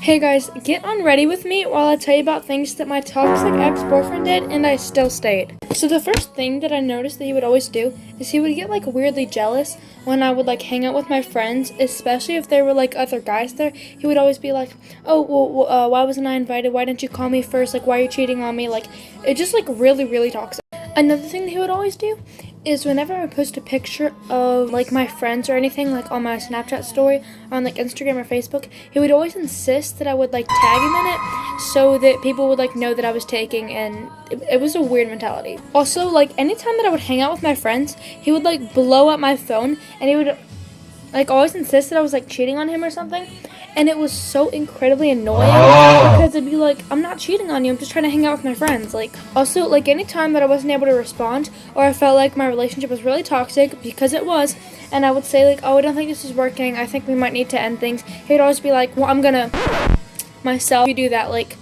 Hey guys, get on ready with me while I tell you about things that my toxic ex-boyfriend did and I still stayed. So the first thing that I noticed that he would always do is he would get like weirdly jealous when I would like hang out with my friends, especially if there were like other guys there. He would always be like, oh, well, why wasn't I invited? Why didn't you call me first? Like, why are you cheating on me? Like, it's just like really toxic. Another thing that he would always do is whenever I post a picture of like my friends or anything like on my Snapchat story or on like Instagram or Facebook, he would always insist that I would like tag him in it so that people would like know that I was taking, and it was a weird mentality. Also, like anytime that I would hang out with my friends, he would like blow up my phone and he would like always insist that I was like cheating on him or something. And it was so incredibly annoying because it'd be like, I'm not cheating on you, I'm just trying to hang out with my friends. Like, also, like, anytime that I wasn't able to respond or I felt like my relationship was really toxic, because it was, and I would say, like, oh, I don't think this is working, I think we might need to end things, he'd always be like, well, I'm gonna myself, you do that, like,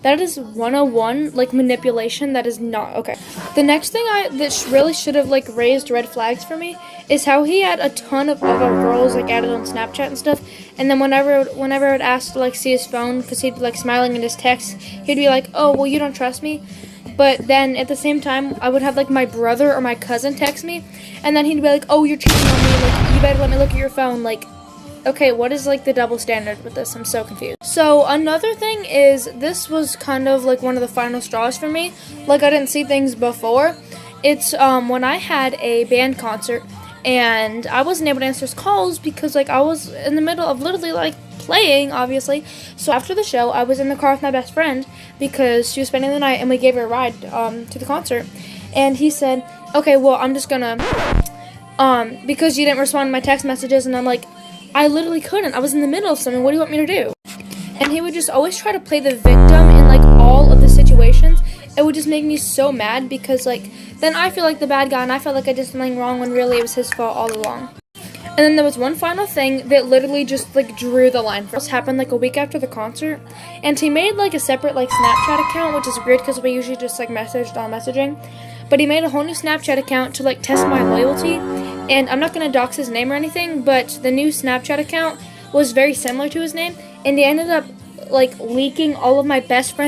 that is 101, like, manipulation. That is not okay. The next thing that really should have, like, raised red flags for me is how he had a ton of other girls, like, added on Snapchat and stuff. And then whenever I would ask to, like, see his phone, because he'd be, like, smiling in his text, he'd be like, oh, well, you don't trust me. But then, at the same time, I would have, like, my brother or my cousin text me. And then he'd be like, oh, you're cheating on me. Like, you better let me look at your phone. Like, okay, what is, like, the double standard with this? I'm so confused. So, another thing is, this was kind of, like, one of the final straws for me. Like, I didn't see things before. It's, when I had a band concert, and I wasn't able to answer his calls because, like, I was in the middle of literally, like, playing, obviously. So, after the show, I was in the car with my best friend because she was spending the night, and we gave her a ride, to the concert. And he said, okay, well, I'm just gonna, because you didn't respond to my text messages, and I'm like, I literally couldn't. I was in the middle of something. What do you want me to do? And he would just always try to play the victim in, like, all of the situations. It would just make me so mad because, like, then I feel like the bad guy and I felt like I did something wrong when really it was his fault all along. And then there was one final thing that literally just, like, drew the line. This happened, like, a week after the concert. And he made, like, a separate, like, Snapchat account, which is weird because we usually just, like, messaged on messaging. But he made a whole new Snapchat account to, like, test my loyalty. And I'm not going to dox his name or anything, but the new Snapchat account was very similar to his name. And he ended up, like, leaking all of my best friends'